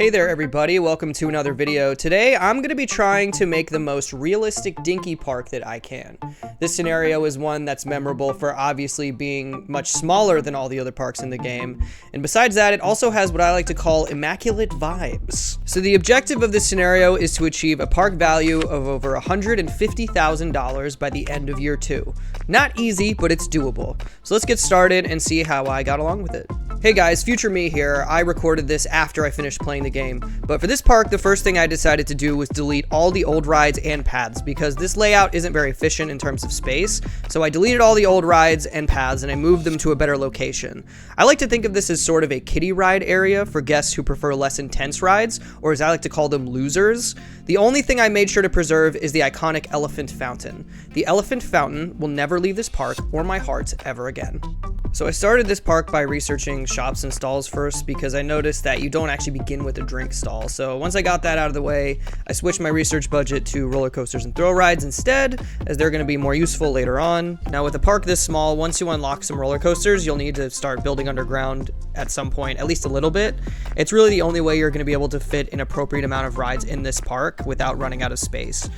Hey there everybody, welcome to another video. Today I'm going to be trying to make the most realistic Dinky park that I can. This scenario is one that's memorable for obviously being much smaller than all the other parks in the game, and besides that it also has what I like to call immaculate vibes. So the objective of this scenario is to achieve a park value of over $150,000 by the end of year 2. Not easy, but it's doable. So let's get started and see how I got along with it. Hey guys, future me here. I recorded this after I finished playing the game, but for this park, the first thing I decided to do was delete all the old rides and paths because this layout isn't very efficient in terms of space. So I deleted all the old rides and paths and I moved them to a better location. I like to think of this as sort of a kiddie ride area for guests who prefer less intense rides, or as I like to call them, losers. The only thing I made sure to preserve is the iconic elephant fountain. The elephant fountain will never leave this park or my heart ever again. So I started this park by researching shops and stalls first because I noticed that you don't actually begin with a drink stall. So once I got that out of the way, I switched my research budget to roller coasters and thrill rides instead, as they're going to be more useful later on. Now with a park this small, once you unlock some roller coasters, you'll need to start building underground at some point, at least a little bit. It's really the only way you're going to be able to fit an appropriate amount of rides in this park without running out of space.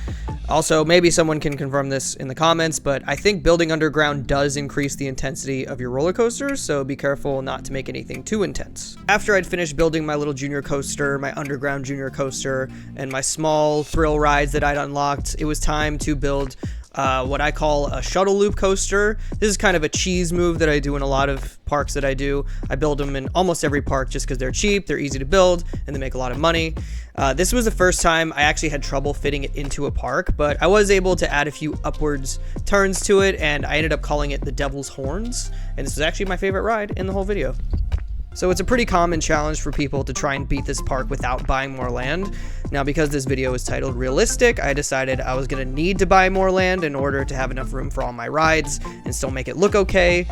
Also, maybe someone can confirm this in the comments, but I think building underground does increase the intensity of your roller coasters, so be careful not to make anything too intense. After I'd finished building my little junior coaster, my underground junior coaster, and my small thrill rides that I'd unlocked, it was time to build what I call a shuttle loop coaster. This is kind of a cheese move that I do in a lot of parks that I do. I build them in almost every park just because they're cheap, they're easy to build, and they make a lot of money. This was the first time I actually had trouble fitting it into a park, but I was able to add a few upwards turns to it, and I ended up calling it the Devil's Horns, and this is actually my favorite ride in the whole video. So it's a pretty common challenge for people to try and beat this park without buying more land. Now because this video is titled Realistic, I decided I was going to need to buy more land in order to have enough room for all my rides and still make it look okay.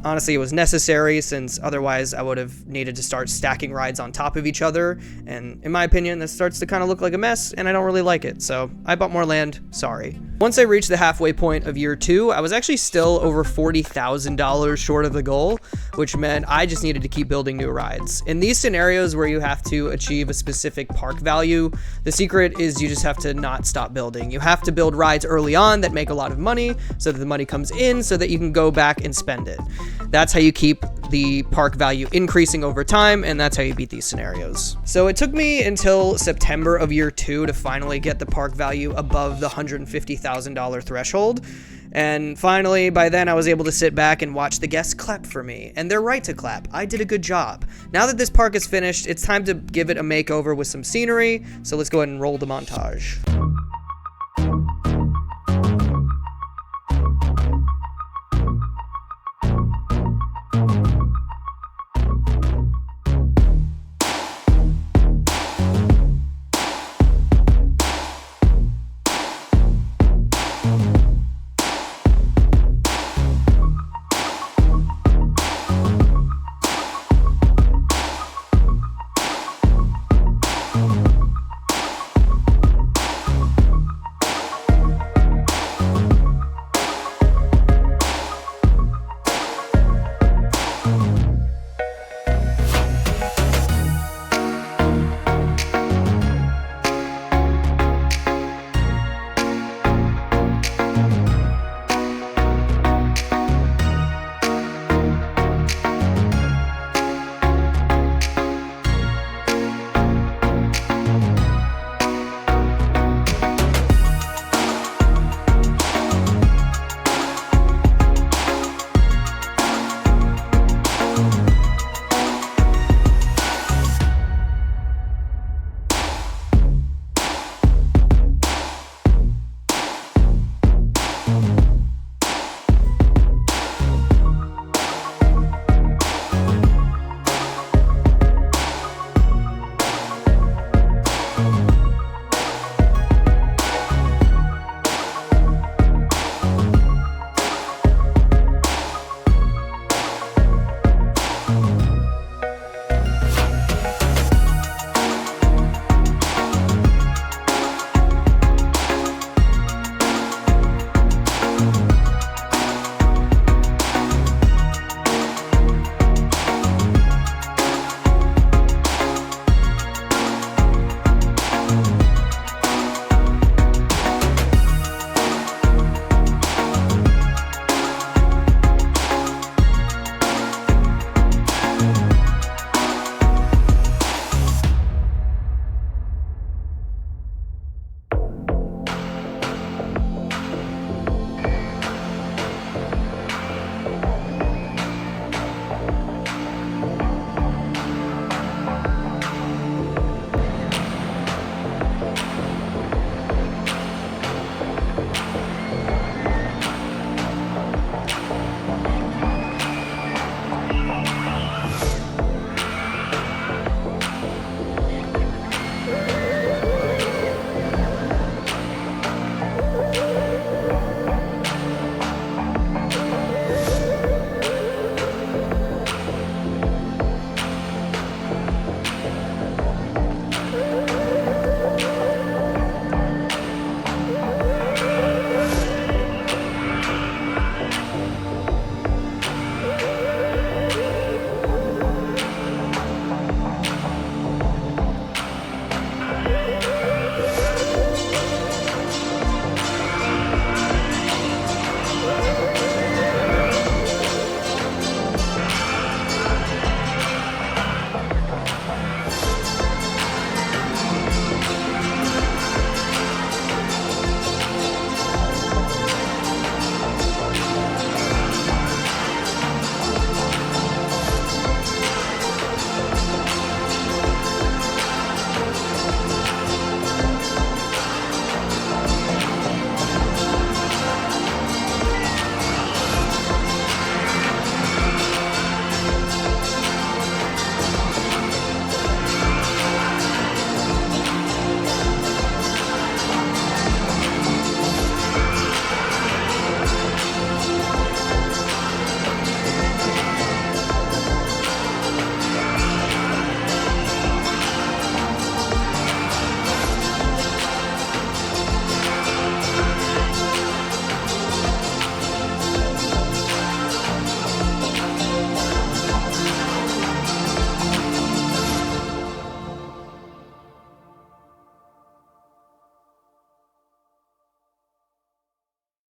Honestly, it was necessary since otherwise I would have needed to start stacking rides on top of each other, and in my opinion this starts to kind of look like a mess and I don't really like it, so I bought more land, sorry. Once I reached the halfway point of year 2, I was actually still over $40,000 short of the goal, which meant I just needed to keep building new rides. In these scenarios where you have to achieve a specific park value, the secret is you just have to not stop building. You have to build rides early on that make a lot of money so that the money comes in so that you can go back and spend it. That's how you keep the park value increasing over time, and that's how you beat these scenarios. So it took me until September of year 2 to finally get the park value above the $150,000 threshold. And finally, by then I was able to sit back and watch the guests clap for me. And they're right to clap. I did a good job. Now that this park is finished, it's time to give it a makeover with some scenery. So let's go ahead and roll the montage.